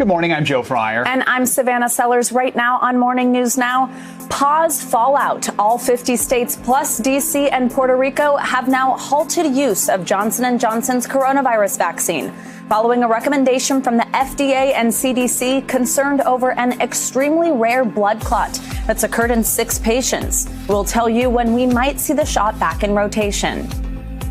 Good morning, I'm Joe Fryer. And I'm Savannah Sellers. Right now on Morning News Now, pause fallout. All 50 states plus D.C. and Puerto Rico have now halted use of Johnson & Johnson's coronavirus vaccine, following a recommendation from the FDA and CDC concerned over an extremely rare blood clot that's occurred in 6 patients. We'll tell you when we might see the shot back in rotation.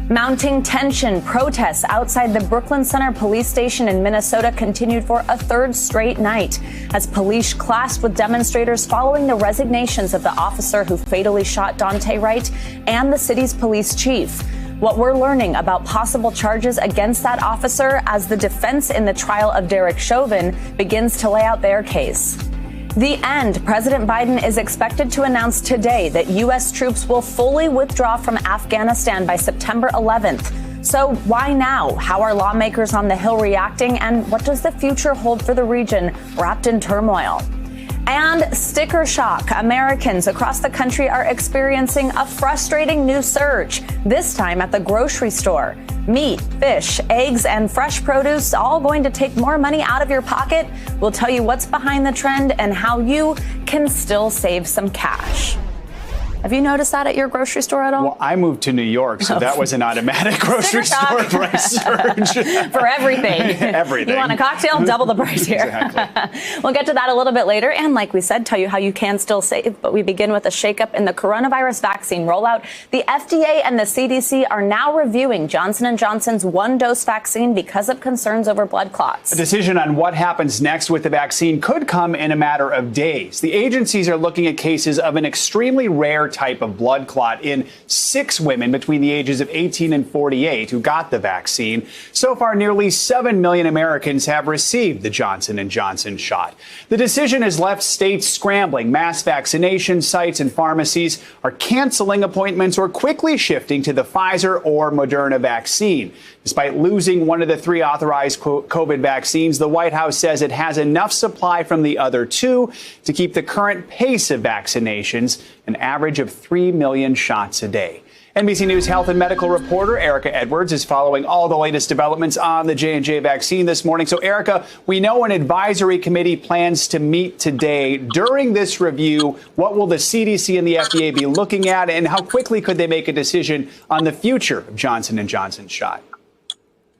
Mounting tension, protests outside the Brooklyn Center police station in Minnesota continued for a 3rd straight night as police clashed with demonstrators following the resignations of the officer who fatally shot Dante Wright and the city's police chief. What we're learning about possible charges against that officer as the defense in the trial of Derek Chauvin begins to lay out their case. The end. President Biden is expected to announce today that U.S. troops will fully withdraw from Afghanistan by September 11th. So why now? How are lawmakers on the Hill reacting? And what does the future hold for the region wrapped in turmoil? And sticker shock. Americans across the country are experiencing a frustrating new surge, this time at the grocery store. Meat, fish, eggs, and fresh produce all going to take more money out of your pocket. We'll tell you what's behind the trend and how you can still save some cash. Have you noticed that at your grocery store at all? Well, I moved to New York, so that was an automatic grocery store price surge. For everything. Everything. You want a cocktail? Double the price here. Exactly. We'll get to that a little bit later. And like we said, tell you how you can still save. But we begin with a shakeup in the coronavirus vaccine rollout. The FDA and the CDC are now reviewing Johnson & Johnson's 1-dose vaccine because of concerns over blood clots. A decision on what happens next with the vaccine could come in a matter of days. The agencies are looking at cases of an extremely rare type of blood clot in 6 women between the ages of 18 and 48 who got the vaccine. So far, nearly 7 million Americans have received the Johnson & Johnson shot. The decision has left states scrambling. Mass vaccination sites and pharmacies are canceling appointments or quickly shifting to the Pfizer or Moderna vaccine. Despite losing one of the 3 authorized COVID vaccines, the White House says it has enough supply from the other 2 to keep the current pace of vaccinations, an average of 3 million shots a day. NBC News health and medical reporter Erica Edwards is following all the latest developments on the J&J vaccine this morning. So, Erica, we know an advisory committee plans to meet today. During this review, what will the CDC and the FDA be looking at, and how quickly could they make a decision on the future of Johnson & Johnson's shot?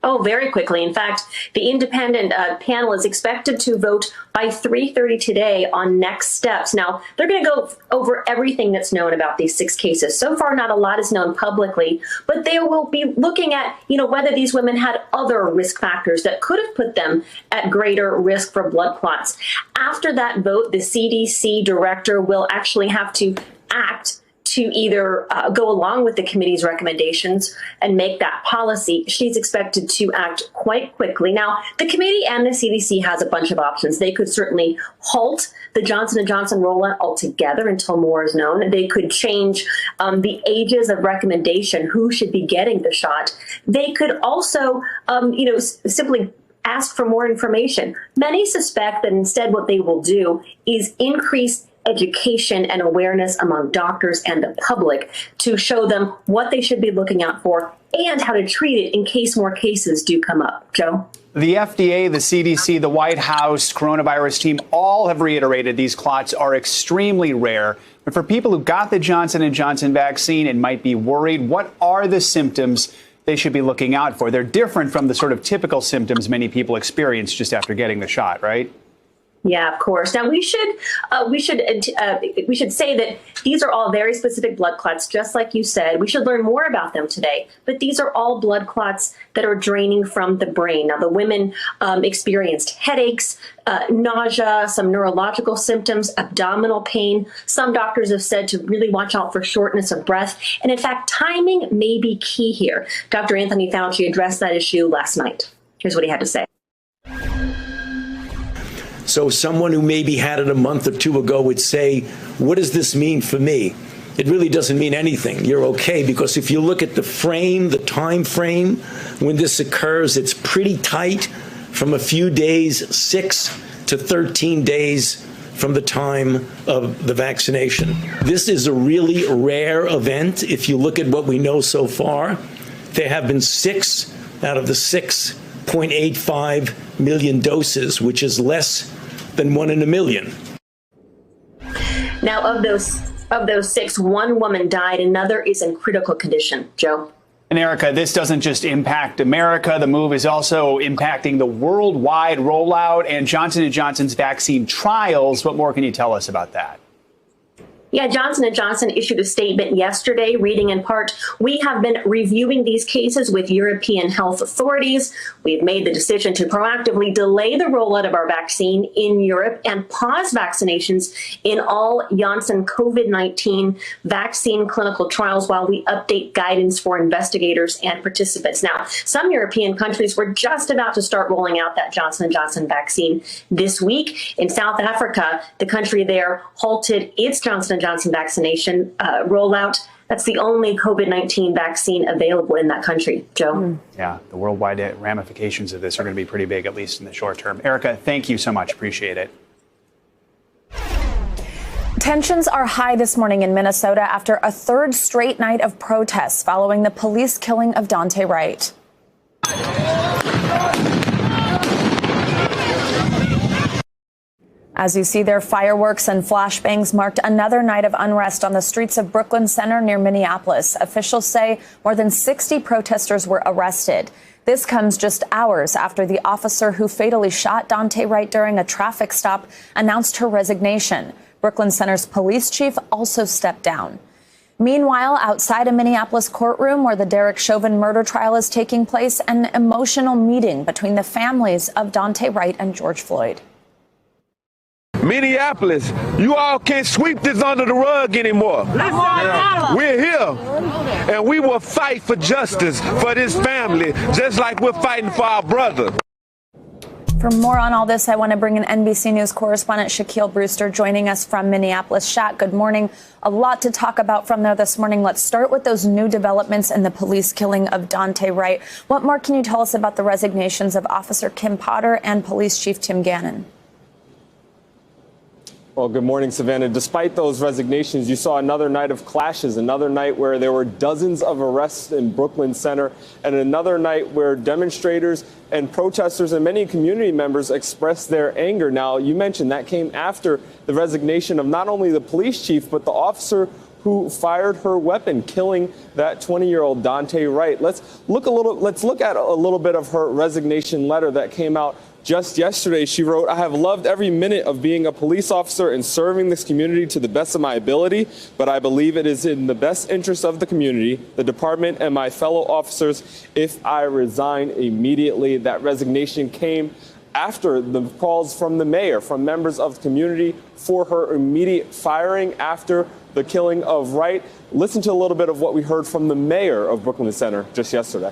Oh, very quickly. In fact, the independent panel is expected to vote by 3:30 today on next steps. Now, they're going to go over everything that's known about these 6 cases. So far, not a lot is known publicly, but they will be looking at, whether these women had other risk factors that could have put them at greater risk for blood clots. After that vote, the CDC director will actually have to act to either go along with the committee's recommendations and make that policy. She's expected to act quite quickly. Now, the committee and the CDC has a bunch of options. They could certainly halt the Johnson & Johnson rollout altogether until more is known. They could change the ages of recommendation, who should be getting the shot. They could also, simply ask for more information. Many suspect that instead what they will do is increase education and awareness among doctors and the public to show them what they should be looking out for and how to treat it in case more cases do come up. Joe? The FDA, the CDC, the White House, coronavirus team all have reiterated these clots are extremely rare. But for people who got the Johnson & Johnson vaccine and might be worried, what are the symptoms they should be looking out for? They're different from the sort of typical symptoms many people experience just after getting the shot, right? Yeah, of course. Now we should say that these are all very specific blood clots, just like you said. We should learn more about them today. But these are all blood clots that are draining from the brain. Now the women experienced headaches, nausea, some neurological symptoms, abdominal pain. Some doctors have said to really watch out for shortness of breath. And in fact, timing may be key here. Dr. Anthony Fauci addressed that issue last night. Here's what he had to say. So someone who maybe had it a month or 2 ago would say, what does this mean for me? It really doesn't mean anything. You're okay, because if you look at the frame, the time frame when this occurs, it's pretty tight from a few days, 6 to 13 days from the time of the vaccination. This is a really rare event. If you look at what we know so far, there have been 6 out of the 6 0.85 million doses, which is less than 1 in a million. Now, of those 6, 1 woman died. Another is in critical condition. Joe. And Erica, this doesn't just impact America. The move is also impacting the worldwide rollout and Johnson & Johnson's vaccine trials. What more can you tell us about that? Yeah, Johnson & Johnson issued a statement yesterday, reading in part, "We have been reviewing these cases with European health authorities. We've made the decision to proactively delay the rollout of our vaccine in Europe and pause vaccinations in all Janssen COVID-19 vaccine clinical trials while we update guidance for investigators and participants." Now, some European countries were just about to start rolling out that Johnson & Johnson vaccine this week. In South Africa, the country there halted its Johnson & Johnson vaccination rollout. That's the only COVID-19 vaccine available in that country. Joe? Yeah, the worldwide ramifications of this are going to be pretty big, at least in the short term. Erica, thank you so much. Appreciate it. Tensions are high this morning in Minnesota after a third straight night of protests following the police killing of Daunte Wright. As you see there, fireworks and flashbangs marked another night of unrest on the streets of Brooklyn Center near Minneapolis. Officials say more than 60 protesters were arrested. This comes just hours after the officer who fatally shot Daunte Wright during a traffic stop announced her resignation. Brooklyn Center's police chief also stepped down. Meanwhile, outside a Minneapolis courtroom where the Derek Chauvin murder trial is taking place, an emotional meeting between the families of Daunte Wright and George Floyd. Minneapolis, you all can't sweep this under the rug anymore. We're here, and we will fight for justice for this family, just like we're fighting for our brother. For more on all this, I want to bring in NBC News correspondent Shaquille Brewster joining us from Minneapolis. Shaq, good morning. A lot to talk about from there this morning. Let's start with those new developments in the police killing of Daunte Wright. What more can you tell us about the resignations of Officer Kim Potter and Police Chief Tim Gannon? Well, good morning, Savannah. Despite those resignations, you saw another night of clashes, another night where there were dozens of arrests in Brooklyn Center, and another night where demonstrators and protesters and many community members expressed their anger. Now, you mentioned that came after the resignation of not only the police chief, but the officer who fired her weapon, killing that 20-year-old Daunte Wright. Let's look at a little bit of her resignation letter that came out just yesterday. She wrote, "I have loved every minute of being a police officer and serving this community to the best of my ability, but I believe it is in the best interest of the community, the department, and my fellow officers if I resign immediately." That resignation came after the calls from the mayor, from members of the community for her immediate firing after the killing of Wright. Listen to a little bit of what we heard from the mayor of Brooklyn Center just yesterday.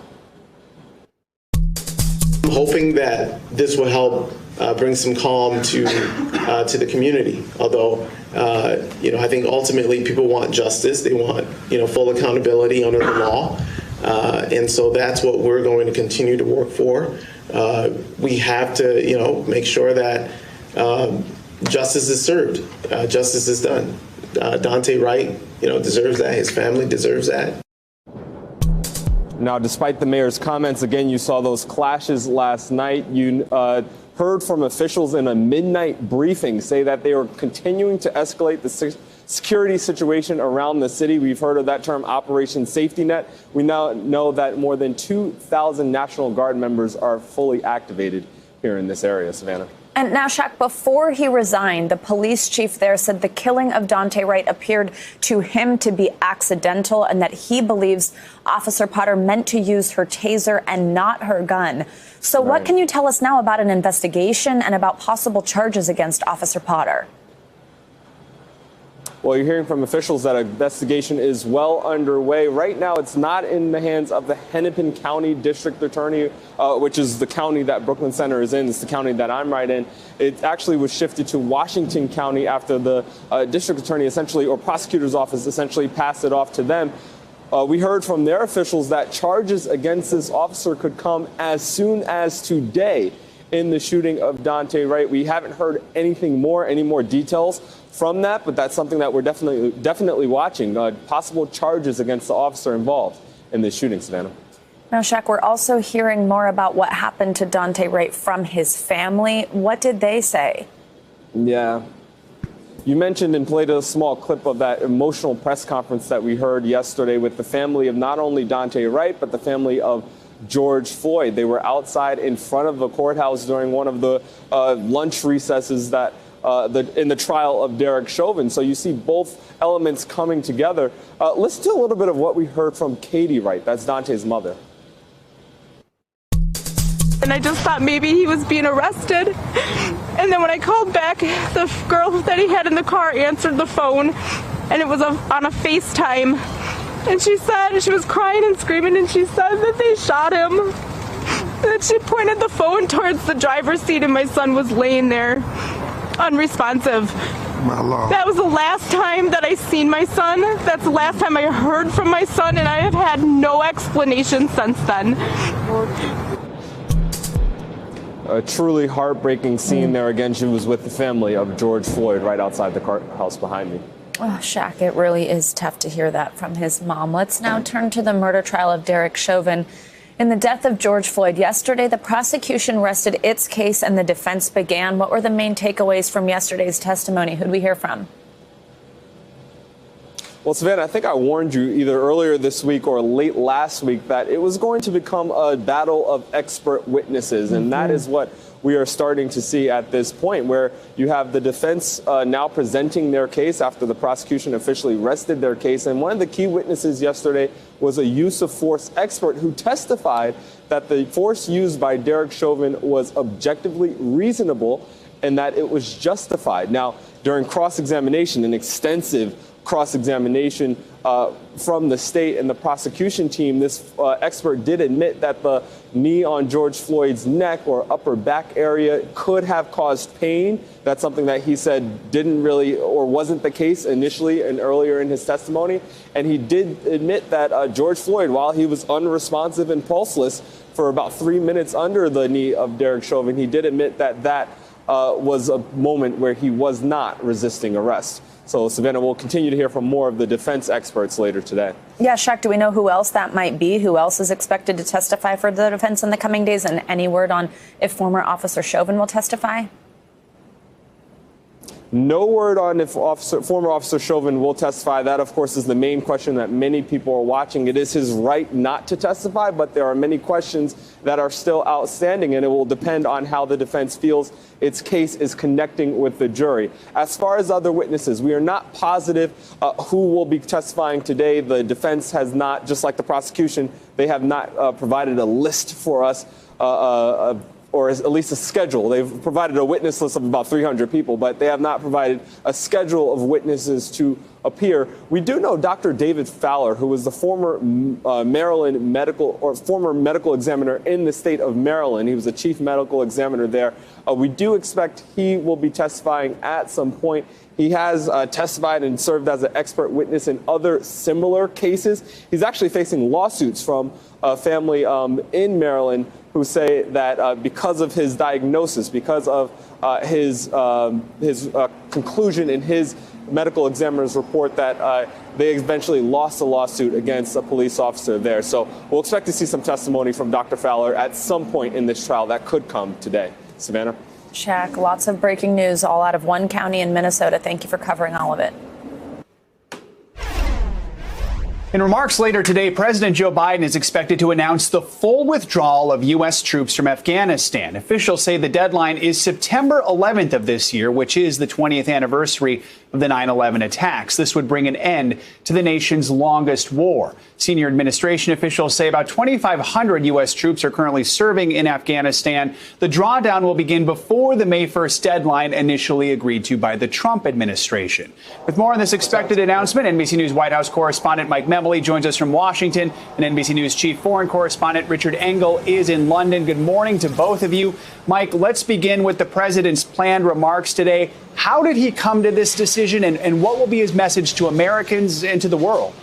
I'm hoping that this will help bring some calm to the community. Although, I think ultimately people want justice. They want, full accountability under the law. And so that's what we're going to continue to work for. We have to, make sure that justice is served, justice is done. Daunte Wright, deserves that. His family deserves that. Now, despite the mayor's comments, again, you saw those clashes last night. You heard from officials in a midnight briefing say that they were continuing to escalate the security situation around the city. We've heard of that term, Operation Safety Net. We now know that more than 2,000 National Guard members are fully activated here in this area, Savannah. And now, Shaq, before he resigned, the police chief there said the killing of Daunte Wright appeared to him to be accidental and that he believes Officer Potter meant to use her taser and not her gun. So what can you tell us now about an investigation and about possible charges against Officer Potter? Well, you're hearing from officials that an investigation is well underway. Right now, it's not in the hands of the Hennepin County District Attorney, which is the county that Brooklyn Center is in. It's the county that I'm right in. It actually was shifted to Washington County after the district attorney essentially, or prosecutor's office essentially passed it off to them. We heard from their officials that charges against this officer could come as soon as today in the shooting of Daunte Wright. We haven't heard any more details from that, but that's something that we're definitely watching. Possible charges against the officer involved in this shooting, Savannah. Now, Shaq, we're also hearing more about what happened to Daunte Wright from his family. What did they say? Yeah. You mentioned and played a small clip of that emotional press conference that we heard yesterday with the family of not only Daunte Wright, but the family of George Floyd. They were outside in front of the courthouse during one of the lunch recesses that in the trial of Derek Chauvin. So you see both elements coming together. Listen to a little bit of what we heard from Katie Wright. That's Daunte's mother. And I just thought maybe he was being arrested. And then when I called back, the girl that he had in the car answered the phone, and it was on a FaceTime. And she said, she was crying and screaming, and she said that they shot him. And she pointed the phone towards the driver's seat, and my son was laying there, unresponsive. My Lord. That was the last time that I seen my son. That's the last time I heard from my son, and I have had no explanation since then. A truly heartbreaking scene there. Again, she was with the family of George Floyd right outside the house behind me. Oh, Shaq, it really is tough to hear that from his mom. Let's now turn to the murder trial of Derek Chauvin. In the death of George Floyd yesterday, the prosecution rested its case and the defense began. What were the main takeaways from yesterday's testimony? Who'd we hear from? Well, Savannah, I think I warned you either earlier this week or late last week that it was going to become a battle of expert witnesses. And that is what we are starting to see at this point, where you have the defense now presenting their case after the prosecution officially rested their case. And one of the key witnesses yesterday was a use of force expert who testified that the force used by Derek Chauvin was objectively reasonable and that it was justified. Now, during cross-examination, an extensive cross-examination from the state and the prosecution team, this expert did admit that the knee on George Floyd's neck or upper back area could have caused pain. That's something that he said didn't really or wasn't the case initially and earlier in his testimony. And he did admit that George Floyd, while he was unresponsive and pulseless for about 3 minutes under the knee of Derek Chauvin, he did admit that that was a moment where he was not resisting arrest. So, Savannah, we'll continue to hear from more of the defense experts later today. Yeah, Shaq, do we know who else that might be? Who else is expected to testify for the defense in the coming days? And any word on if former Officer Chauvin will testify? No word on if former Officer Chauvin will testify. That, of course, is the main question that many people are watching. It is his right not to testify, but there are many questions that are still outstanding, and it will depend on how the defense feels its case is connecting with the jury. As far as other witnesses, we are not positive who will be testifying today. The defense has not, just like the prosecution, they have not provided a list for us or at least a schedule. They've provided a witness list of about 300 people, but they have not provided a schedule of witnesses to appear. We do know Dr. David Fowler, who was the former Maryland former medical examiner in the state of Maryland. He was the chief medical examiner there. We do expect he will be testifying at some point. He has testified and served as an expert witness in other similar cases. He's actually facing lawsuits from a family in Maryland who say that because of his diagnosis, because of his conclusion in his medical examiner's report, that they eventually lost a lawsuit against a police officer there. So we'll expect to see some testimony from Dr. Fowler at some point in this trial. That could come today. Savannah? Shaq, lots of breaking news all out of one county in Minnesota. Thank you for covering all of it. In remarks later today, President Joe Biden is expected to announce the full withdrawal of U.S. troops from Afghanistan. Officials say the deadline is September 11th of this year, which is the 20th anniversary of the 9/11 attacks. This would bring an end to the nation's longest war. Senior administration officials say about 2,500 U.S. troops are currently serving in Afghanistan. The drawdown will begin before the May 1st deadline initially agreed to by the Trump administration. With more on this expected announcement, NBC News White House correspondent Mike Memoli joins us from Washington, and NBC News chief foreign correspondent Richard Engel is in London. Good morning to both of you. Mike, let's begin with the president's planned remarks today. How did he come to this decision, and what will be his message to Americans and to the world?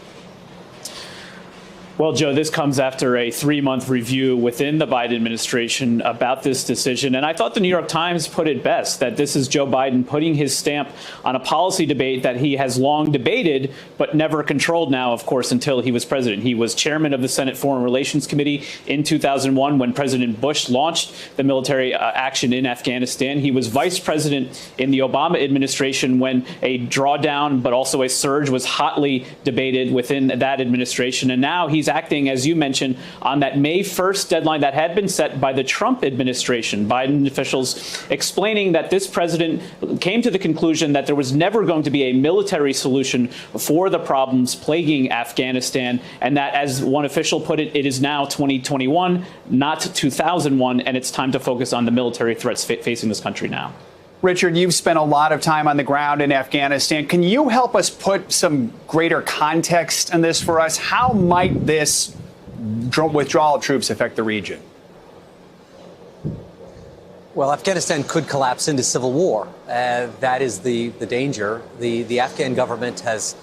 Well, Joe, this comes after a 3-month review within the Biden administration about this decision. And I thought the New York Times put it best, that this is Joe Biden putting his stamp on a policy debate that he has long debated, but never controlled now, of course, until he was president. He was chairman of the Senate Foreign Relations Committee in 2001 when President Bush launched the military action in Afghanistan. He was vice president in the Obama administration when a drawdown, but also a surge was hotly debated within that administration. And now he's acting, as you mentioned, on that May 1st deadline that had been set by the Trump administration. Biden officials explaining that this president came to the conclusion that there was never going to be a military solution for the problems plaguing Afghanistan, and that, as one official put it, it is now 2021, not 2001, and it's time to focus on the military threats facing this country now. Richard, you've spent a lot of time on the ground in Afghanistan. Can you help us put some greater context on this for us? How might this withdrawal of troops affect the region? Well, Afghanistan could collapse into civil war. That is the danger. The Afghan government has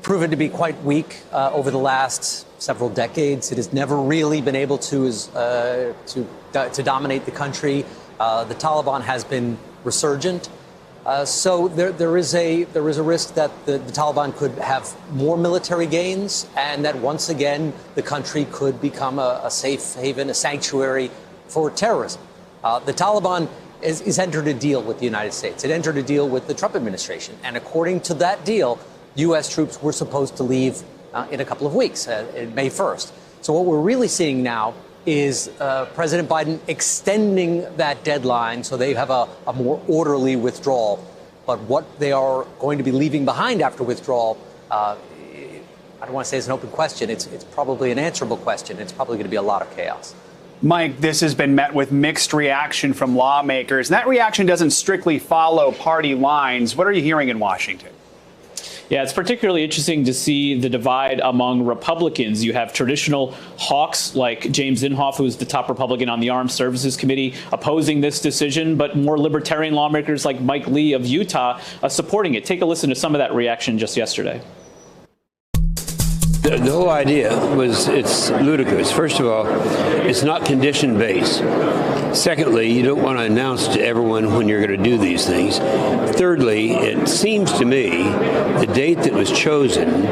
proven to be quite weak over the last several decades. It has never really been able to dominate the country. The Taliban has been resurgent. So there is a risk that the Taliban could have more military gains, and that once again the country could become a safe haven, a sanctuary for terrorism. The Taliban is entered a deal with the United States. It entered a deal with the Trump administration, and according to that deal, U.S. troops were supposed to leave in a couple of weeks, May 1st. So what we're really seeing now is President Biden extending that deadline so they have a more orderly withdrawal. But what they are going to be leaving behind after withdrawal, I don't want to say it's an open question. It's probably an answerable question. It's probably going to be a lot of chaos. Mike, this has been met with mixed reaction from lawmakers. And that reaction doesn't strictly follow party lines. What are you hearing in Washington? Yeah, it's particularly interesting to see the divide among Republicans. You have traditional hawks like James Inhofe, who's the top Republican on the Armed Services Committee, opposing this decision, but more libertarian lawmakers like Mike Lee of Utah supporting it. Take a listen to some of that reaction just yesterday. The whole idea it's ludicrous. First of all, it's not condition-based. Secondly, you don't want to announce to everyone when you're going to do these things. Thirdly, it seems to me the date that was chosen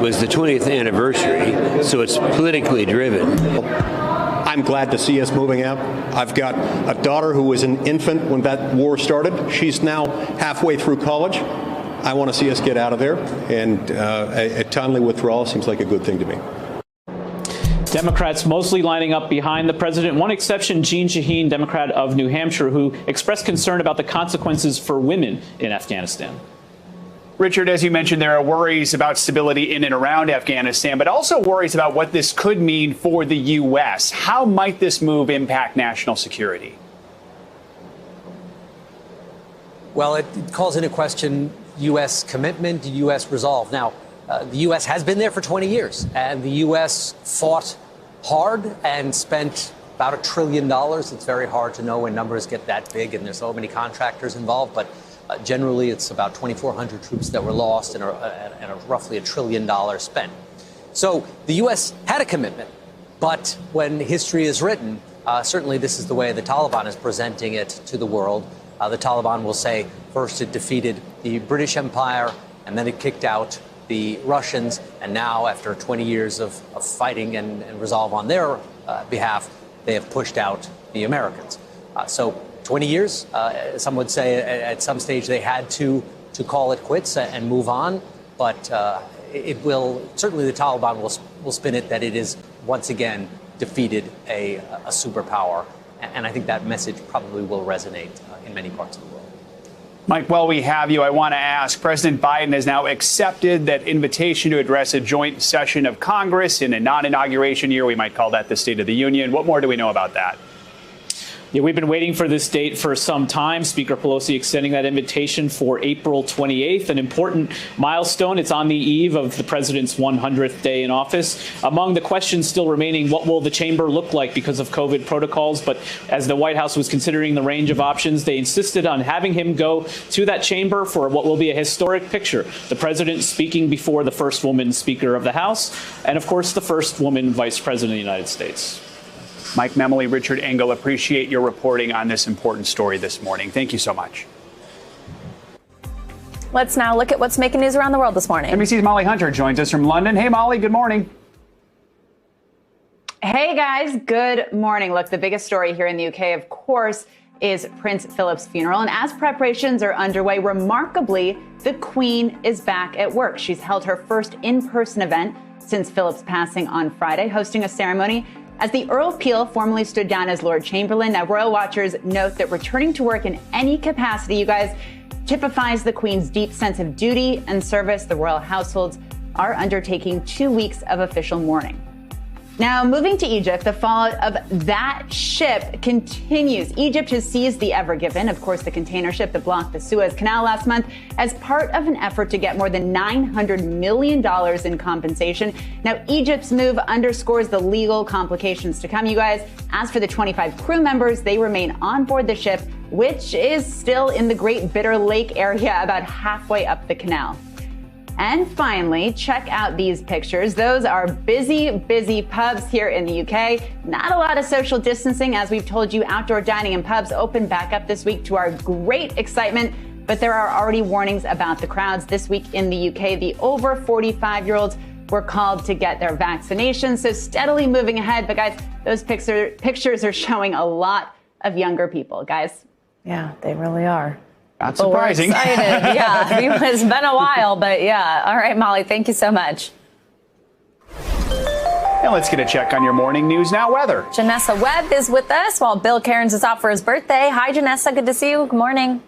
was the 20th anniversary, so it's politically driven. I'm glad to see us moving out. I've got a daughter who was an infant when that war started. She's now halfway through college. I want to see us get out of there, and a timely withdrawal seems like a good thing to me. Democrats mostly lining up behind the president. One exception, Jeanne Shaheen, Democrat of New Hampshire, who expressed concern about the consequences for women in Afghanistan. Richard, as you mentioned, there are worries about stability in and around Afghanistan, but also worries about what this could mean for the U.S. How might this move impact national security? Well, it calls into question U.S. commitment, U.S. resolve. Now, the U.S. has been there for 20 years, and the U.S. fought hard and spent about $1 trillion. It's very hard to know when numbers get that big and there's so many contractors involved, but generally it's about 2,400 troops that were lost and roughly $1 trillion spent. So the U.S. had a commitment, but when history is written, certainly this is the way the Taliban is presenting it to the world. The Taliban will say first it defeated the British Empire, and then it kicked out the Russians, and now after 20 years of fighting and resolve on their behalf, they have pushed out the Americans. So 20 years, some would say at some stage they had to call it quits and move on, but it will, certainly the Taliban will spin it that it is once again defeated a superpower, and I think that message probably will resonate in many parts of the world. Mike, while we have you, I want to ask, President Biden has now accepted that invitation to address a joint session of Congress in a non-inauguration year. We might call that the State of the Union. What more do we know about that? Yeah, we've been waiting for this date for some time. Speaker Pelosi extending that invitation for April 28th, an important milestone. It's on the eve of the president's 100th day in office. Among the questions still remaining, what will the chamber look like because of COVID protocols? But as the White House was considering the range of options, they insisted on having him go to that chamber for what will be a historic picture. The president speaking before the first woman Speaker of the House, and of course, the first woman Vice President of the United States. Mike Memoli, Richard Engel, appreciate your reporting on this important story this morning. Thank you so much. Let's now look at what's making news around the world this morning. NBC's Molly Hunter joins us from London. Hey, Molly, good morning. Hey, guys, good morning. Look, the biggest story here in the UK, of course, is Prince Philip's funeral. And as preparations are underway, remarkably, the Queen is back at work. She's held her first in-person event since Philip's passing on Friday, hosting a ceremony as the Earl Peel formally stood down as Lord Chamberlain. Now, royal watchers note that returning to work in any capacity, you guys, typifies the Queen's deep sense of duty and service. The royal households are undertaking 2 weeks of official mourning. Now, moving to Egypt, the fallout of that ship continues. Egypt has seized the Ever Given, of course, the container ship that blocked the Suez Canal last month, as part of an effort to get more than $900 million in compensation. Now, Egypt's move underscores the legal complications to come, you guys. As for the 25 crew members, they remain on board the ship, which is still in the Great Bitter Lake area, about halfway up the canal. And finally, check out these pictures. Those are busy pubs here in the UK. Not a lot of social distancing. As we've told you, outdoor dining and pubs open back up this week to our great excitement. But there are already warnings about the crowds. This week in the UK, the over 45-year-olds were called to get their vaccinations. So steadily moving ahead. But guys, those pictures are showing a lot of younger people, guys. Yeah, they really are. Not surprising. We're excited. Yeah, it's been a while, but yeah. All right, Molly, thank you so much. And let's get a check on your morning news now weather. Janessa Webb is with us while Bill Cairns is out for his birthday. Hi, Janessa. Good to see you. Good morning.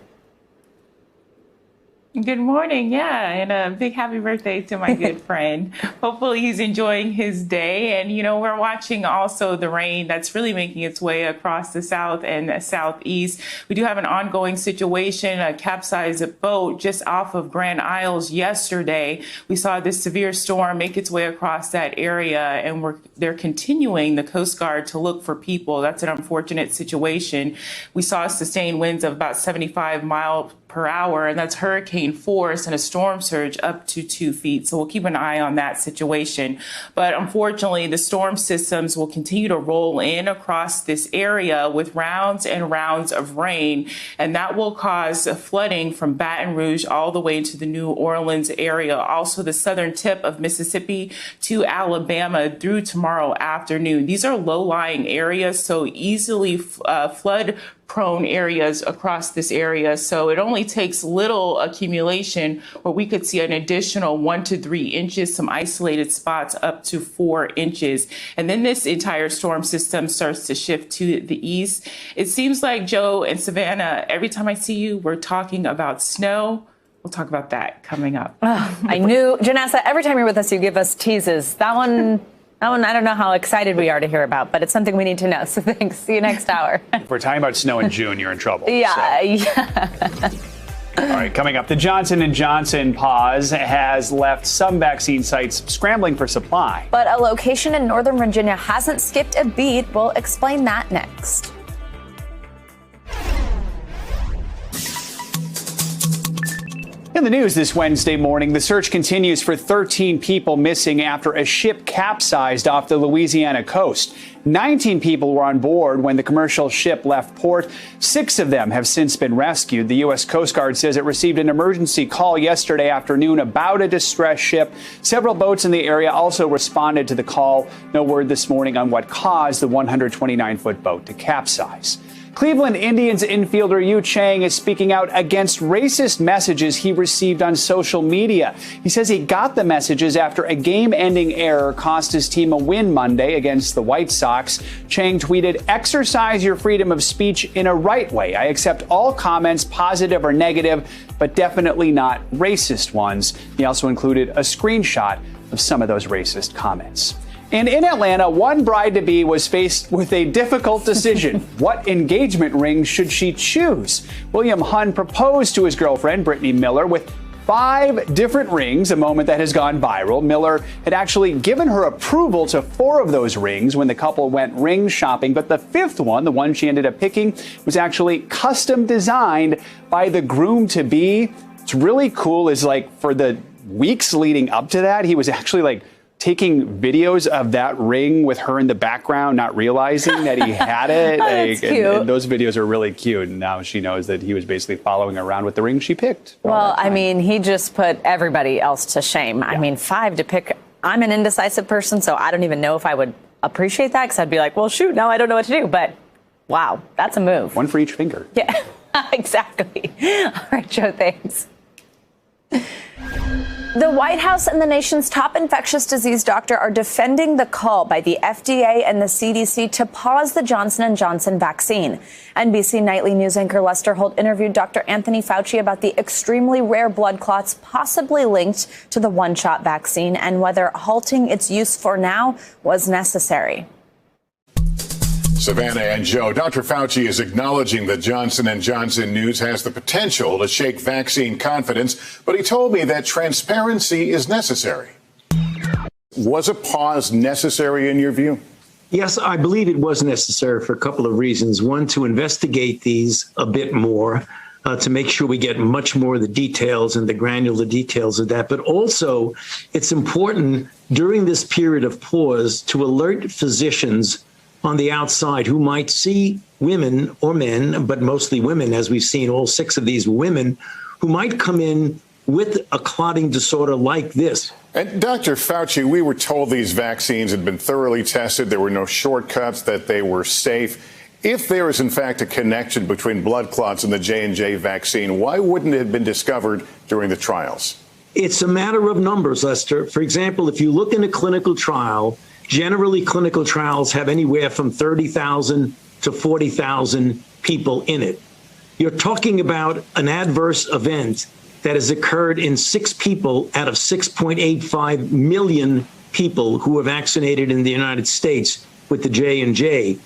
Good morning. Yeah. And a big happy birthday to my good friend. Hopefully he's enjoying his day. And, we're watching also the rain that's really making its way across the south and the southeast. We do have an ongoing situation, a capsized boat just off of Grand Isles yesterday. We saw this severe storm make its way across that area, and they're continuing, the Coast Guard, to look for people. That's an unfortunate situation. We saw sustained winds of about 75 miles per hour, and that's hurricane force and a storm surge up to 2 feet. So we'll keep an eye on that situation. But unfortunately, the storm systems will continue to roll in across this area with rounds and rounds of rain, and that will cause flooding from Baton Rouge all the way to the New Orleans area, also the southern tip of Mississippi to Alabama through tomorrow afternoon. These are low-lying areas, so easily flood-prone areas across this area. So it only takes little accumulation where we could see an additional 1 to 3 inches, some isolated spots up to 4 inches. And then this entire storm system starts to shift to the east. It seems like, Joe and Savannah, every time I see you, we're talking about snow. We'll talk about that coming up. I knew, Janessa, every time you're with us, you give us teases. That one, I don't know how excited we are to hear about, but it's something we need to know. So thanks. See you next hour. If we're talking about snow in June, you're in trouble. Yeah. All right, coming up, the Johnson & Johnson pause has left some vaccine sites scrambling for supply. But a location in Northern Virginia hasn't skipped a beat. We'll explain that next. In the news this Wednesday morning, the search continues for 13 people missing after a ship capsized off the Louisiana coast. 19 people were on board when the commercial ship left port. 6 of them have since been rescued. The U.S. Coast Guard says it received an emergency call yesterday afternoon about a distressed ship. Several boats in the area also responded to the call. No word this morning on what caused the 129-foot boat to capsize. Cleveland Indians infielder Yu Chang is speaking out against racist messages he received on social media. He says he got the messages after a game-ending error cost his team a win Monday against the White Sox. Chang tweeted, "Exercise your freedom of speech in a right way. I accept all comments, positive or negative, but definitely not racist ones." He also included a screenshot of some of those racist comments. And in Atlanta, one bride-to-be was faced with a difficult decision. What engagement ring should she choose? William Hunn proposed to his girlfriend, Brittany Miller, with 5 different rings, a moment that has gone viral. Miller had actually given her approval to 4 of those rings when the couple went ring shopping, but the 5th one, the one she ended up picking, was actually custom designed by the groom-to-be. What's really cool is, like, for the weeks leading up to that, he was actually, like, taking videos of that ring with her in the background, not realizing that he had it. That's cute. And those videos are really cute. And now she knows that he was basically following around with the ring she picked. Well, I mean, he just put everybody else to shame. Yeah. I mean, 5 to pick. I'm an indecisive person, so I don't even know if I would appreciate that, because I'd be like, well, shoot, now I don't know what to do. But wow, that's a move. 1 for each finger. Yeah, exactly. All right, Joe, thanks. The White House and the nation's top infectious disease doctor are defending the call by the FDA and the CDC to pause the Johnson & Johnson vaccine. NBC nightly news anchor Lester Holt interviewed Dr. Anthony Fauci about the extremely rare blood clots possibly linked to the one-shot vaccine and whether halting its use for now was necessary. Savannah and Joe, Dr. Fauci is acknowledging that Johnson & Johnson news has the potential to shake vaccine confidence, but he told me that transparency is necessary. Was a pause necessary in your view? Yes, I believe it was necessary for a couple of reasons. One, to investigate these a bit more, to make sure we get much more of the details and the granular details of that. But also, it's important during this period of pause to alert physicians on the outside who might see women or men, but mostly women, as we've seen all 6 of these women, who might come in with a clotting disorder like this. And Dr. Fauci, we were told these vaccines had been thoroughly tested. There were no shortcuts, that they were safe. If there is, in fact, a connection between blood clots and the J&J vaccine, why wouldn't it have been discovered during the trials? It's a matter of numbers, Lester. For example, if you look in a clinical trial, generally, clinical trials have anywhere from 30,000 to 40,000 people in it. You're talking about an adverse event that has occurred in 6 people out of 6.85 million people who are vaccinated in the United States with the J&J.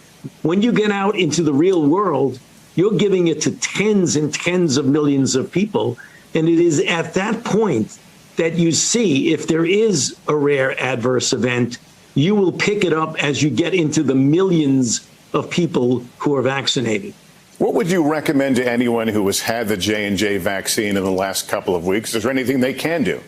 When you get out into the real world, you're giving it to tens and tens of millions of people. And it is at that point that you see if there is a rare adverse event, you will pick it up as you get into the millions of people who are vaccinated. What would you recommend to anyone who has had the J&J vaccine in the last couple of weeks? Is there anything they can do?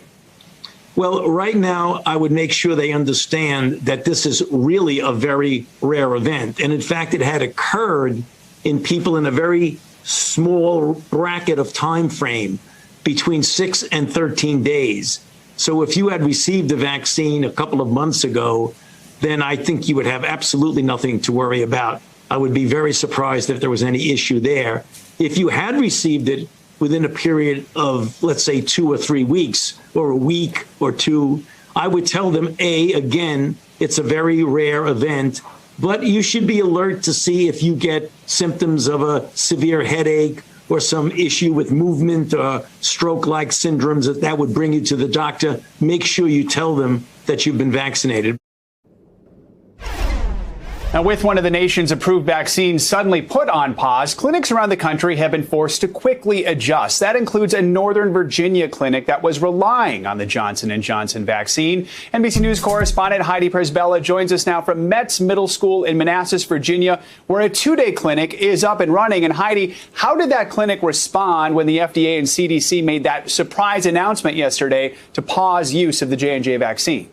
Well, right now, I would make sure they understand that this is really a very rare event. And in fact, it had occurred in people in a very small bracket of time frame between 6 and 13 days. So if you had received the vaccine a couple of months ago, then I think you would have absolutely nothing to worry about. I would be very surprised if there was any issue there. If you had received it within a period of, let's say, 2 or 3 weeks or a week or 2, I would tell them, again, it's a very rare event, but you should be alert to see if you get symptoms of a severe headache or some issue with movement or stroke-like syndromes that would bring you to the doctor. Make sure you tell them that you've been vaccinated. Now, with one of the nation's approved vaccines suddenly put on pause, clinics around the country have been forced to quickly adjust. That includes a Northern Virginia clinic that was relying on the Johnson & Johnson vaccine. NBC News correspondent Heidi Presbella joins us now from Metz Middle School in Manassas, Virginia, where a 2-day clinic is up and running. And Heidi, how did that clinic respond when the FDA and CDC made that surprise announcement yesterday to pause use of the J&J vaccine?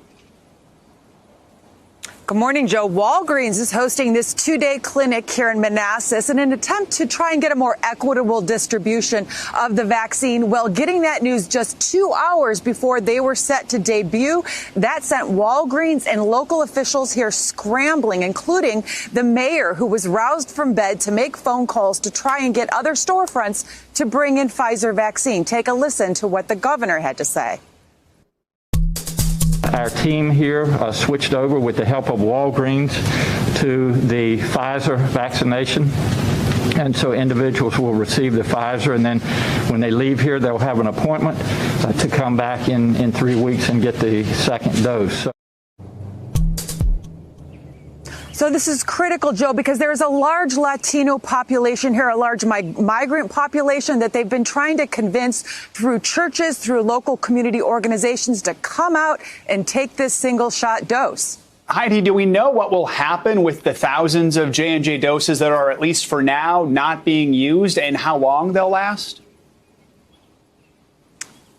Good morning, Joe. Walgreens is hosting this 2-day clinic here in Manassas in an attempt to try and get a more equitable distribution of the vaccine. Well, getting that news just 2 hours before they were set to debut, that sent Walgreens and local officials here scrambling, including the mayor, who was roused from bed to make phone calls to try and get other storefronts to bring in Pfizer vaccine. Take a listen to what the governor had to say. Our team here switched over with the help of Walgreens to the Pfizer vaccination. And so individuals will receive the Pfizer, and then when they leave here, they'll have an appointment to come back in 3 weeks and get the second dose. So this is critical, Joe, because there is a large Latino population here, a large migrant population that they've been trying to convince through churches, through local community organizations to come out and take this single shot dose. Heidi, do we know what will happen with the thousands of J&J doses that are, at least for now, not being used, and how long they'll last?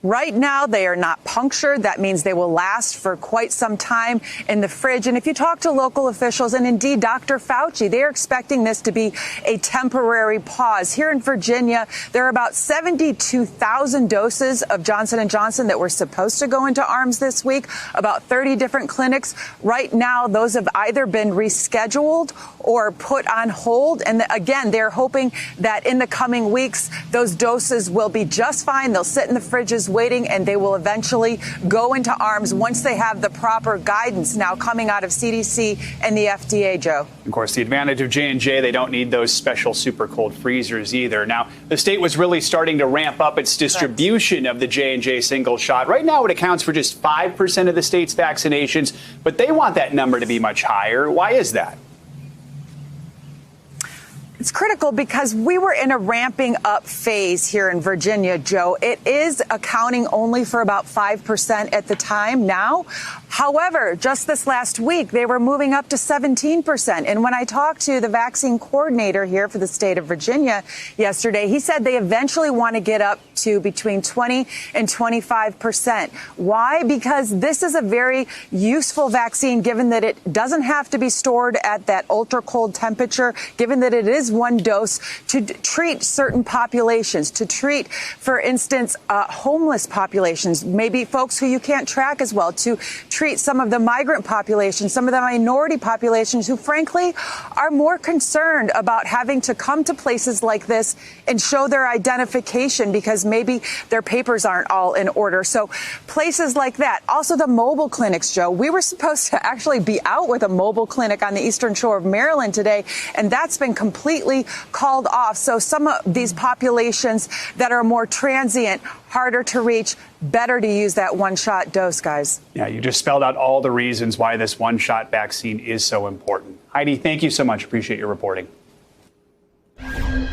Right now, they are not punctured. That means they will last for quite some time in the fridge. And if you talk to local officials, and indeed Dr. Fauci, they are expecting this to be a temporary pause. Here in Virginia, there are about 72,000 doses of Johnson & Johnson that were supposed to go into arms this week, about 30 different clinics. Right now, those have either been rescheduled or put on hold. And again, they're hoping that in the coming weeks, those doses will be just fine. They'll sit in the fridges waiting, and they will eventually go into arms once they have the proper guidance now coming out of CDC and the FDA, Joe. Of course, the advantage of J&J, they don't need those special super cold freezers either. Now, the state was really starting to ramp up its distribution of the J&J single shot. Right now, it accounts for just 5% of the state's vaccinations, but they want that number to be much higher. Why is that? It's critical because we were in a ramping up phase here in Virginia, Joe. It is accounting only for about 5% at the time now. However, just this last week, they were moving up to 17%. And when I talked to the vaccine coordinator here for the state of Virginia yesterday, he said they eventually want to get up to between 20 and 25%. Why? Because this is a very useful vaccine, given that it doesn't have to be stored at that ultra cold temperature, given that it is one dose to treat certain populations, to treat, for instance, homeless populations, maybe folks who you can't track as well, to treat some of the migrant populations, some of the minority populations who, frankly, are more concerned about having to come to places like this and show their identification because maybe their papers aren't all in order. So places like that. Also, the mobile clinics, Joe. We were supposed to actually be out with a mobile clinic on the Eastern Shore of Maryland today, and that's been completely called off. So some of these populations that are more transient, harder to reach, better to use that one-shot dose, guys. Yeah, you just spelled out all the reasons why this one-shot vaccine is so important. Heidi, thank you so much. Appreciate your reporting.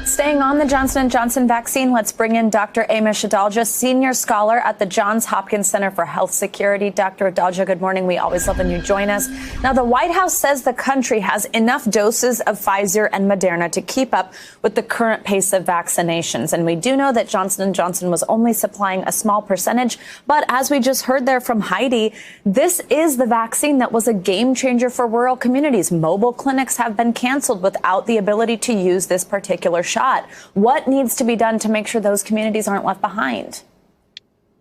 Staying on the Johnson & Johnson vaccine, let's bring in Dr. Amish Adalja, senior scholar at the Johns Hopkins Center for Health Security. Dr. Adalja, good morning. We always love when you join us. Now, the White House says the country has enough doses of Pfizer and Moderna to keep up with the current pace of vaccinations. And we do know that Johnson & Johnson was only supplying a small percentage. But as we just heard there from Heidi, this is the vaccine that was a game changer for rural communities. Mobile clinics have been canceled without the ability to use this particular shot. What needs to be done to make sure those communities aren't left behind?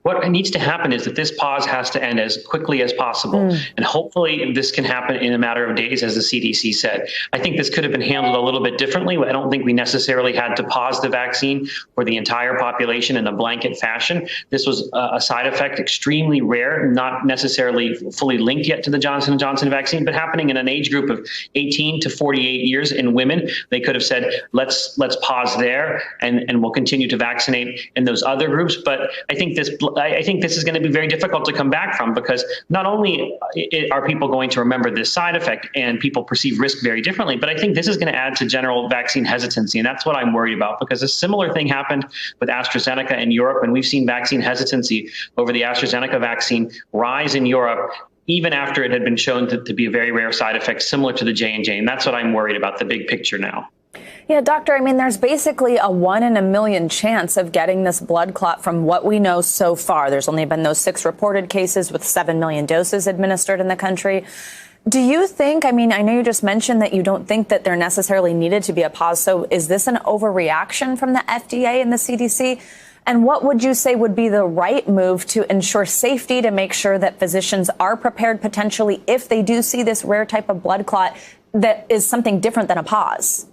What needs to happen is that this pause has to end as quickly as possible. And hopefully this can happen in a matter of days, as the CDC said. I think this could have been handled a little bit differently. I don't think we necessarily had to pause the vaccine for the entire population in a blanket fashion. This was a side effect, extremely rare, not necessarily fully linked yet to the Johnson & Johnson vaccine, but happening in an age group of 18 to 48 years in women. They could have said, let's pause there and we'll continue to vaccinate in those other groups. But I think this is going to be very difficult to come back from, because not only are people going to remember this side effect and people perceive risk very differently, but I think this is going to add to general vaccine hesitancy. And that's what I'm worried about, because a similar thing happened with AstraZeneca in Europe. And we've seen vaccine hesitancy over the AstraZeneca vaccine rise in Europe, even after it had been shown to be a very rare side effect similar to the J&J. And that's what I'm worried about, the big picture now. Yeah, doctor, I mean, there's basically a 1 in a million chance of getting this blood clot from what we know so far. There's only been those 6 reported cases with 7 million doses administered in the country. Do you think, I mean, I know you just mentioned that you don't think that there necessarily needed to be a pause. So is this an overreaction from the FDA and the CDC? And what would you say would be the right move to ensure safety, to make sure that physicians are prepared potentially if they do see this rare type of blood clot that is something different than a pause?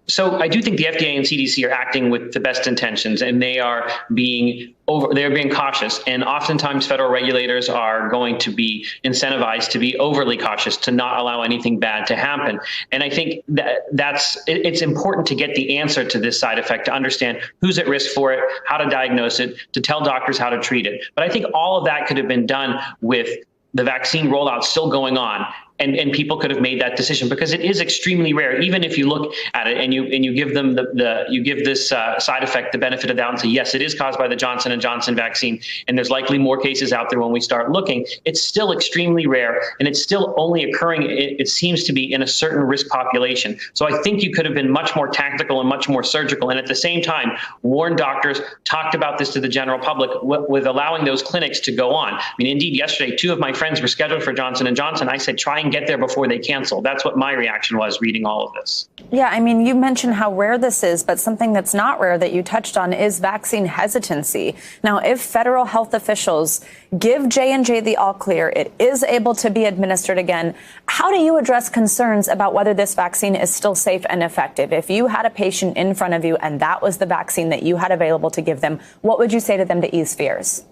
So I do think the FDA and CDC are acting with the best intentions, and they are being cautious. And oftentimes federal regulators are going to be incentivized to be overly cautious, to not allow anything bad to happen. And I think it's important to get the answer to this side effect, to understand who's at risk for it, how to diagnose it, to tell doctors how to treat it. But I think all of that could have been done with the vaccine rollout still going on, And people could have made that decision because it is extremely rare. Even if you look at it and you give them you give this side effect the benefit of the doubt and say, yes, it is caused by the Johnson & Johnson vaccine, and there's likely more cases out there when we start looking, it's still extremely rare, and it's still only occurring, it seems to be, in a certain risk population. So I think you could have been much more tactical and much more surgical, and at the same time warned doctors, talked about this to the general public with allowing those clinics to go on. I mean, indeed, yesterday, 2 of my friends were scheduled for Johnson & Johnson. I said, try and get there before they cancel. That's what my reaction was reading all of this. Yeah, I mean, you mentioned how rare this is, but something that's not rare that you touched on is vaccine hesitancy. Now, if federal health officials give J&J the all clear, it is able to be administered again. How do you address concerns about whether this vaccine is still safe and effective? If you had a patient in front of you and that was the vaccine that you had available to give them, what would you say to them to ease fears?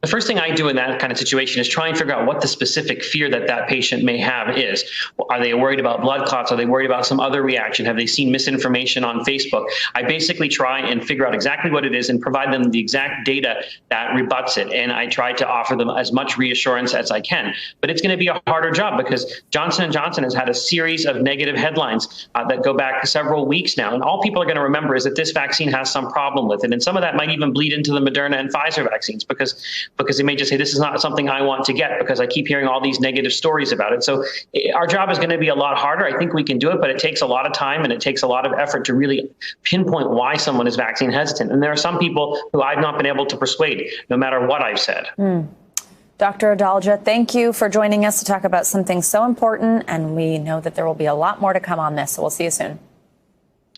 The first thing I do in that kind of situation is try and figure out what the specific fear that patient may have is. Are they worried about blood clots? Are they worried about some other reaction? Have they seen misinformation on Facebook? I basically try and figure out exactly what it is and provide them the exact data that rebuts it. And I try to offer them as much reassurance as I can. But it's going to be a harder job because Johnson & Johnson has had a series of negative headlines that go back several weeks now. And all people are going to remember is that this vaccine has some problem with it. And some of that might even bleed into the Moderna and Pfizer vaccines because they may just say, this is not something I want to get because I keep hearing all these negative stories about it. So our job is going to be a lot harder. I think we can do it, but it takes a lot of time and it takes a lot of effort to really pinpoint why someone is vaccine hesitant. And there are some people who I've not been able to persuade, no matter what I've said. Dr. Adalja, thank you for joining us to talk about something so important. And we know that there will be a lot more to come on this. So we'll see you soon.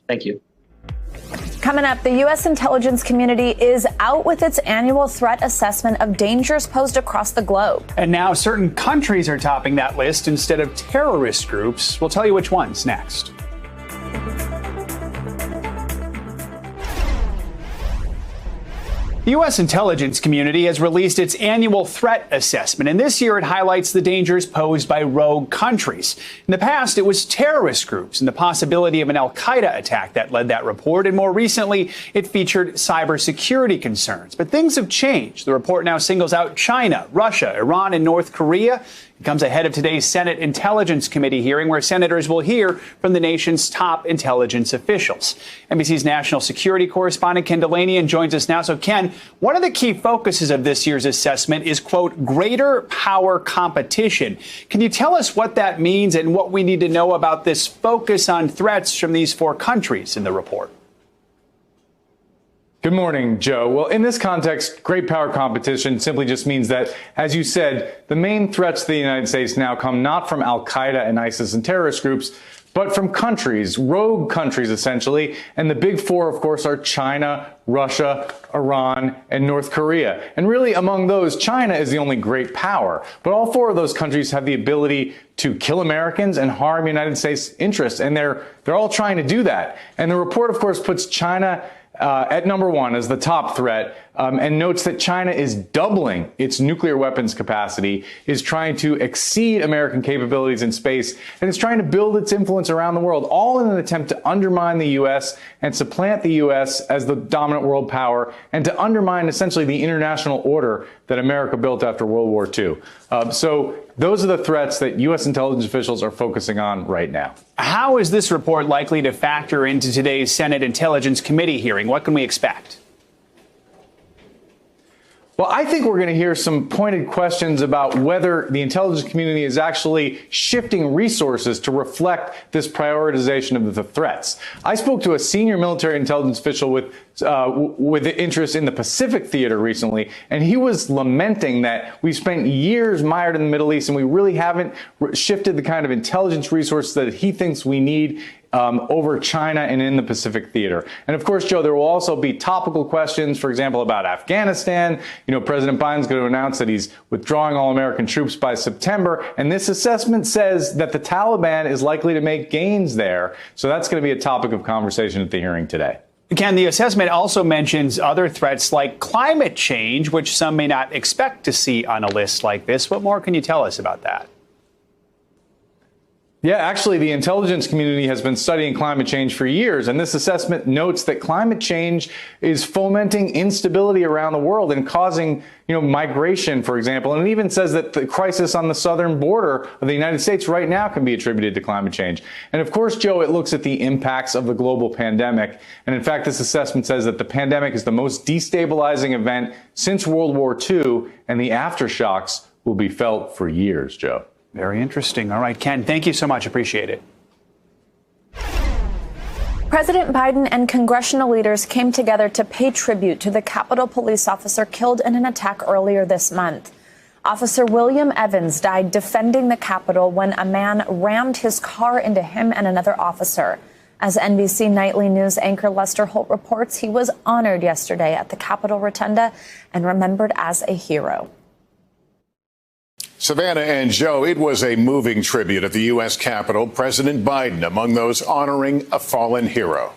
Thank you. Coming up, the U.S. intelligence community is out with its annual threat assessment of dangers posed across the globe. And now certain countries are topping that list instead of terrorist groups. We'll tell you which ones next. The U.S. intelligence community has released its annual threat assessment, and this year it highlights the dangers posed by rogue countries. In the past, it was terrorist groups and the possibility of an al-Qaeda attack that led that report, and more recently, it featured cybersecurity concerns. But things have changed. The report now singles out China, Russia, Iran, and North Korea. It comes ahead of today's Senate Intelligence Committee hearing where senators will hear from the nation's top intelligence officials. NBC's national security correspondent Ken Delanian joins us now. So, Ken, one of the key focuses of this year's assessment is, quote, greater power competition. Can you tell us what that means and what we need to know about this focus on threats from these 4 countries in the report? Good morning, Joe. Well, in this context, great power competition simply just means that, as you said, the main threats to the United States now come not from al-Qaeda and ISIS and terrorist groups, but from countries, rogue countries, essentially. And the big 4, of course, are China, Russia, Iran, and North Korea. And really, among those, China is the only great power. But all 4 of those countries have the ability to kill Americans and harm United States interests. And they're all trying to do that. And the report, of course, puts China at number 1 as the top threat, and notes that China is doubling its nuclear weapons capacity, is trying to exceed American capabilities in space, and is trying to build its influence around the world, all in an attempt to undermine the U.S. and supplant the U.S. as the dominant world power, and to undermine essentially the international order that America built after World War II. So those are the threats that U.S. intelligence officials are focusing on right now. How is this report likely to factor into today's Senate Intelligence Committee hearing? What can we expect? Well, I think we're going to hear some pointed questions about whether the intelligence community is actually shifting resources to reflect this prioritization of the threats. I spoke to a senior military intelligence official with interest in the Pacific theater recently, and he was lamenting that we've spent years mired in the Middle East and we really haven't shifted the kind of intelligence resources that he thinks we need over China and in the Pacific theater. And of course, Joe, there will also be topical questions, for example, about Afghanistan. You know, President Biden's going to announce that he's withdrawing all American troops by September. And this assessment says that the Taliban is likely to make gains there. So that's going to be a topic of conversation at the hearing today. Ken, the assessment also mentions other threats like climate change, which some may not expect to see on a list like this. What more can you tell us about that? Yeah, actually, the intelligence community has been studying climate change for years, and this assessment notes that climate change is fomenting instability around the world and causing, migration, for example. And it even says that the crisis on the southern border of the United States right now can be attributed to climate change. And of course, Joe, it looks at the impacts of the global pandemic. And in fact, this assessment says that the pandemic is the most destabilizing event since World War II, and the aftershocks will be felt for years, Joe. Very interesting. All right, Ken, thank you so much. Appreciate it. President Biden and congressional leaders came together to pay tribute to the Capitol police officer killed in an attack earlier this month. Officer William Evans died defending the Capitol when a man rammed his car into him and another officer. As NBC Nightly News anchor Lester Holt reports, he was honored yesterday at the Capitol Rotunda and remembered as a hero. Savannah and Joe, it was a moving tribute at the U.S. Capitol. President Biden among those honoring a fallen hero.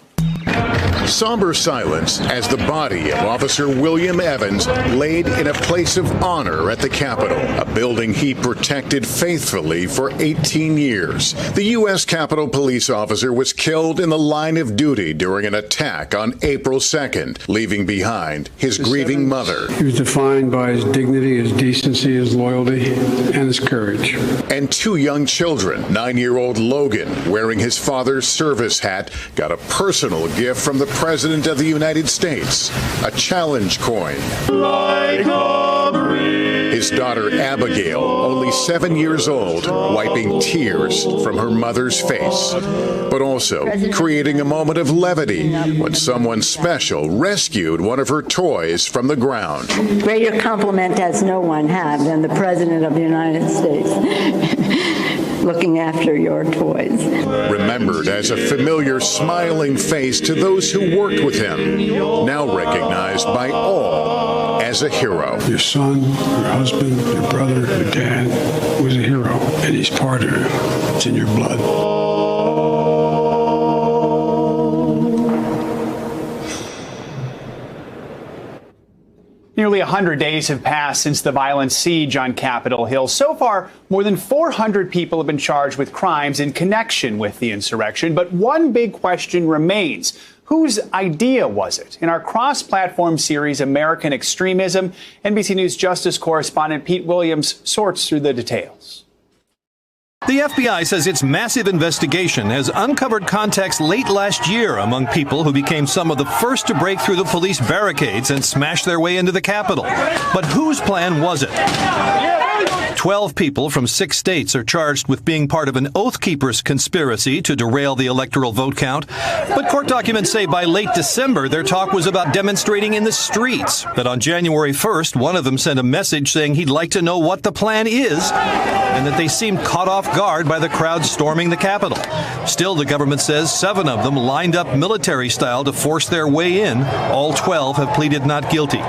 Somber silence as the body of Officer William Evans laid in a place of honor at the Capitol, a building he protected faithfully for 18 years. The U.S. Capitol police officer was killed in the line of duty during an attack on April 2nd, leaving behind his grieving mother. He was defined by his dignity, his decency, his loyalty, and his courage. And two young children. 9-year-old Logan, wearing his father's service hat, got a personal gift from the President of the United States, a challenge coin. His daughter Abigail, only 7 years old, wiping tears from her mother's face, but also creating a moment of levity when someone special rescued one of her toys from the ground. Greater compliment has no one had than the President of the United States. Looking after your toys. Remembered as a familiar smiling face to those who worked with him, now recognized by all as a hero. Your son, your husband, your brother, your dad was a hero, and he's part of it. It's in your blood. Nearly 100 days have passed since the violent siege on Capitol Hill. So far, more than 400 people have been charged with crimes in connection with the insurrection. But one big question remains. Whose idea was it? In our cross-platform series, American Extremism, NBC News Justice correspondent Pete Williams sorts through the details. The FBI says its massive investigation has uncovered contacts late last year among people who became some of the first to break through the police barricades and smash their way into the Capitol. But whose plan was it? 12 people from 6 states are charged with being part of an Oath Keepers conspiracy to derail the electoral vote count. But court documents say by late December, their talk was about demonstrating in the streets. That on January 1st, one of them sent a message saying he'd like to know what the plan is, and that they seemed caught off guard by the crowd storming the Capitol. Still, the government says 7 of them lined up military style to force their way in. All 12 have pleaded not guilty.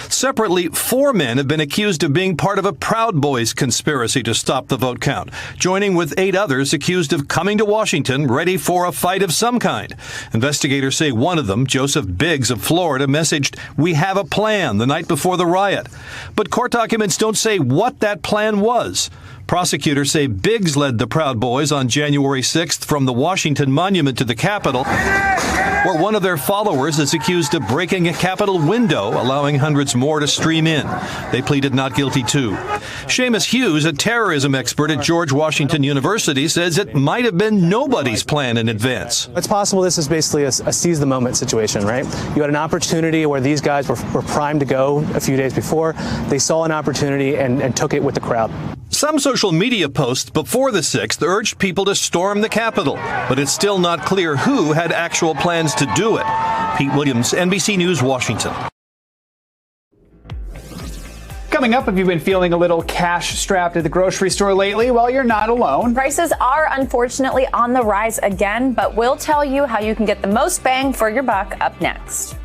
Separately, 4 men have been accused of being part of a Proud Boys conspiracy to stop the vote count, joining with 8 others accused of coming to Washington ready for a fight of some kind. Investigators say one of them, Joseph Biggs of Florida, messaged, "We have a plan," the night before the riot. But court documents don't say what that plan was. Prosecutors say Biggs led the Proud Boys on January 6th from the Washington Monument to the Capitol, where one of their followers is accused of breaking a Capitol window, allowing hundreds more to stream in. They pleaded not guilty, too. Seamus Hughes, a terrorism expert at George Washington University, says it might have been nobody's plan in advance. It's possible this is basically a seize-the-moment situation, right? You had an opportunity where these guys were primed to go a few days before. They saw an opportunity and took it with the crowd. Some social media posts before the 6th urged people to storm the Capitol, but it's still not clear who had actual plans to do it. Pete Williams, NBC News, Washington. Coming up, have you been feeling a little cash strapped at the grocery store lately? Well, you're not alone. Prices are unfortunately on the rise again, but we'll tell you how you can get the most bang for your buck up next.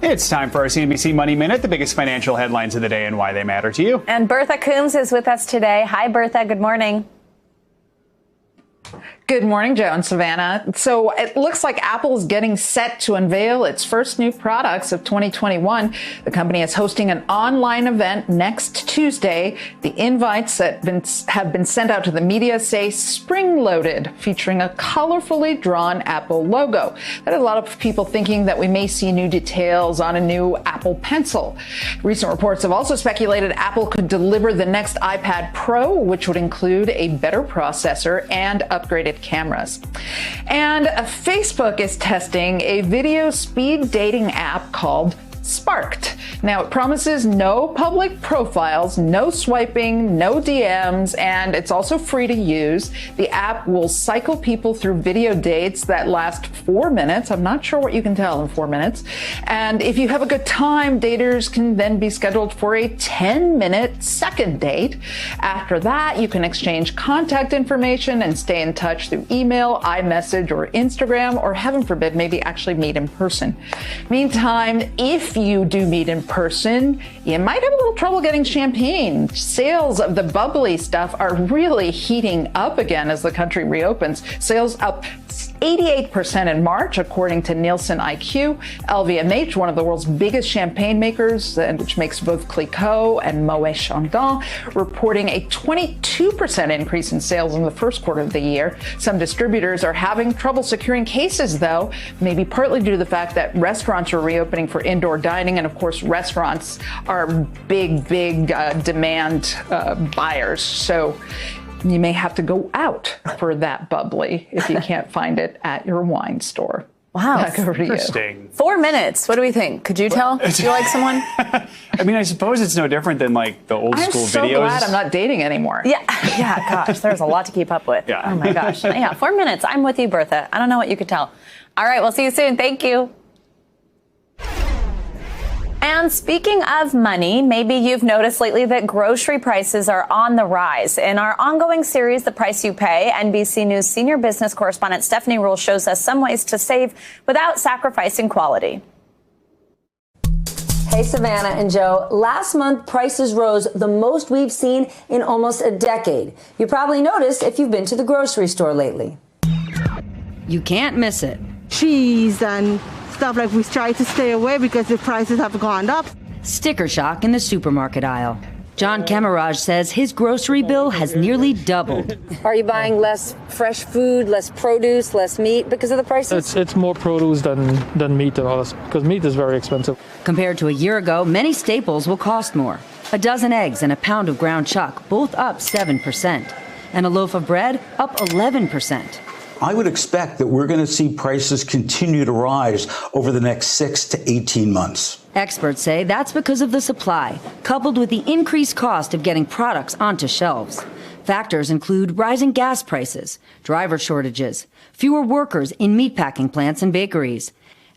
It's time for our CNBC Money Minute, the biggest financial headlines of the day and why they matter to you. And Bertha Coombs is with us today. Hi, Bertha. Good morning. Good morning, Joe and Savannah. So it looks like Apple is getting set to unveil its first new products of 2021. The company is hosting an online event next Tuesday. The invites that have been sent out to the media say spring-loaded, featuring a colorfully drawn Apple logo. That has a lot of people thinking that we may see new details on a new Apple Pencil. Recent reports have also speculated Apple could deliver the next iPad Pro, which would include a better processor and upgraded cameras. And Facebook is testing a video speed dating app called Sparked. Now, it promises no public profiles, no swiping, no DMs, and it's also free to use. The app will cycle people through video dates that last 4 minutes. I'm not sure what you can tell in 4 minutes. And if you have a good time, daters can then be scheduled for a 10-minute second date. After that, you can exchange contact information and stay in touch through email, iMessage, or Instagram, or heaven forbid, maybe actually meet in person. Meantime, if you do meet in person, you might have a little trouble getting champagne. Sales of the bubbly stuff are really heating up again as the country reopens. Sales up 88% in March, according to Nielsen IQ. LVMH, one of the world's biggest champagne makers, and which makes both Clicquot and Moet Chandon, reporting a 22% increase in sales in the first quarter of the year. Some distributors are having trouble securing cases, though, maybe partly due to the fact that restaurants are reopening for indoor dining, and of course, restaurants are big demand buyers. So you may have to go out for that bubbly if you can't find it at your wine store. Wow. Back over to you. Interesting. 4 minutes. What do we think? Could you tell? Do you like someone? I mean, I suppose it's no different than like the old school I'm so videos. glad I'm not dating anymore. Yeah, gosh, there's a lot to keep up with. Yeah. Oh my gosh. Yeah, 4 minutes. I'm with you, Bertha. I don't know what you could tell. All right, we'll see you soon. Thank you. And speaking of money, maybe you've noticed lately that grocery prices are on the rise. In our ongoing series, The Price You Pay, NBC News senior business correspondent Stephanie Rule shows us some ways to save without sacrificing quality. Hey, Savannah and Joe. Last month, prices rose the most we've seen in almost a decade. You probably noticed if you've been to the grocery store lately. You can't miss it. Cheese and stuff like we try to stay away because the prices have gone up. Sticker shock in the supermarket aisle. John Camaraj says his grocery bill has nearly doubled. Are you buying less fresh food, less produce, less meat because of the prices? It's more produce than meat and all this, because meat is very expensive. Compared to a year ago, many staples will cost more. A dozen eggs and a pound of ground chuck, both up 7%. And a loaf of bread up 11%. I would expect that we're going to see prices continue to rise over the next 6 to 18 months. Experts say that's because of the supply, coupled with the increased cost of getting products onto shelves. Factors include rising gas prices, driver shortages, fewer workers in meatpacking plants and bakeries,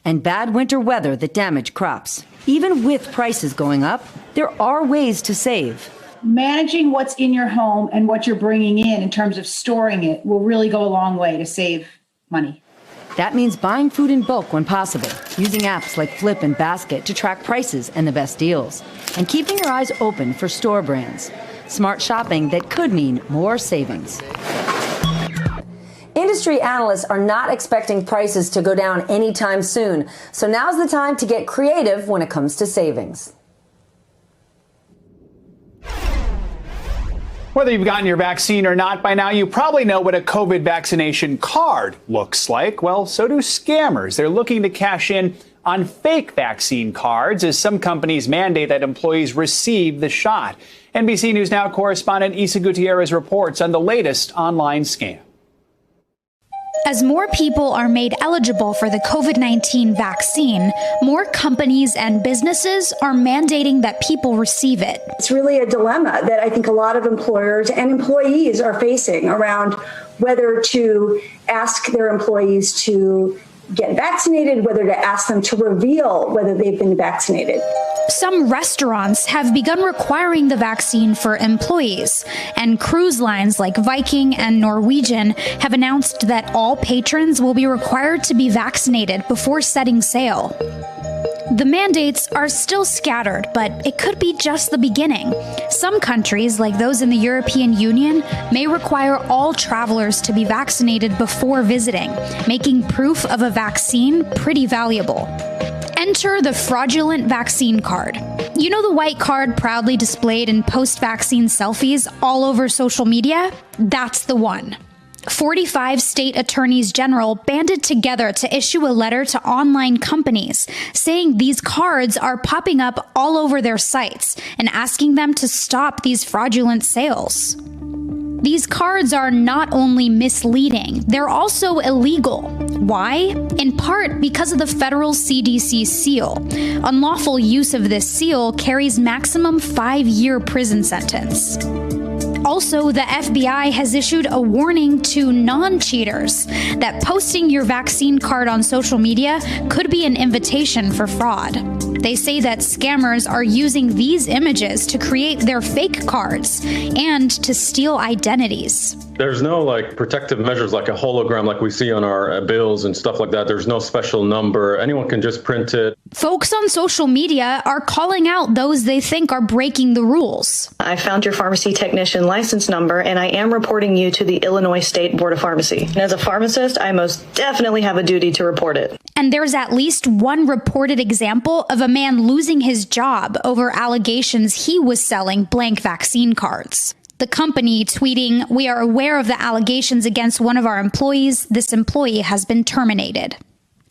and bad winter weather that damage crops. Even with prices going up, there are ways to save. Managing what's in your home and what you're bringing in terms of storing it will really go a long way to save money. That means buying food in bulk when possible, using apps like Flip and Basket to track prices and the best deals, and keeping your eyes open for store brands. Smart shopping that could mean more savings. Industry analysts are not expecting prices to go down anytime soon, so now's the time to get creative when it comes to savings. Whether you've gotten your vaccine or not by now, you probably know what a COVID vaccination card looks like. Well, so do scammers. They're looking to cash in on fake vaccine cards as some companies mandate that employees receive the shot. NBC News Now correspondent Isa Gutierrez reports on the latest online scam. As more people are made eligible for the COVID-19 vaccine, more companies and businesses are mandating that people receive it. It's really a dilemma that I think a lot of employers and employees are facing around whether to ask their employees to get vaccinated, whether to ask them to reveal whether they've been vaccinated. Some restaurants have begun requiring the vaccine for employees, and cruise lines like Viking and Norwegian have announced that all patrons will be required to be vaccinated before setting sail. The mandates are still scattered, but it could be just the beginning. Some countries, like those in the European Union, may require all travelers to be vaccinated before visiting, making proof of a vaccine pretty valuable. Enter the fraudulent vaccine card. You know the white card proudly displayed in post-vaccine selfies all over social media? That's the one. 45 state attorneys general banded together to issue a letter to online companies saying these cards are popping up all over their sites and asking them to stop these fraudulent sales. These cards are not only misleading, they're also illegal. Why? In part because of the federal CDC seal. Unlawful use of this seal carries maximum 5-year prison sentence. Also, the FBI has issued a warning to non-cheaters that posting your vaccine card on social media could be an invitation for fraud. They say that scammers are using these images to create their fake cards and to steal identities. There's no protective measures like a hologram like we see on our bills and stuff like that. There's no special number. Anyone can just print it. Folks on social media are calling out those they think are breaking the rules. I found your pharmacy technician license number and I am reporting you to the Illinois State Board of Pharmacy. And as a pharmacist, I most definitely have a duty to report it. And there's at least one reported example of a man losing his job over allegations he was selling blank vaccine cards. The company tweeting, "We are aware of the allegations against one of our employees. This employee has been terminated."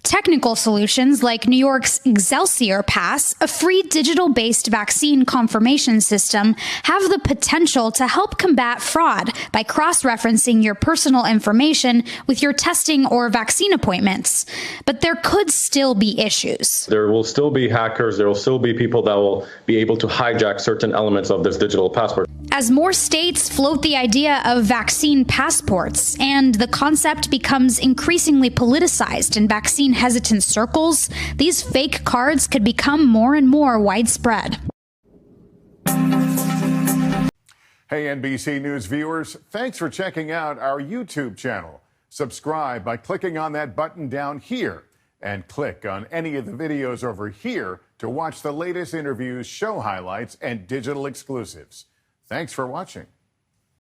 Technical solutions like New York's Excelsior Pass, a free digital-based vaccine confirmation system, have the potential to help combat fraud by cross-referencing your personal information with your testing or vaccine appointments. But there could still be issues. There will still be hackers. There will still be people that will be able to hijack certain elements of this digital passport. As more states float the idea of vaccine passports and the concept becomes increasingly politicized in vaccine hesitant circles, these fake cards could become more and more widespread. Hey, NBC News viewers, thanks for checking out our YouTube channel. Subscribe by clicking on that button down here and click on any of the videos over here to watch the latest interviews, show highlights, and digital exclusives. Thanks for watching.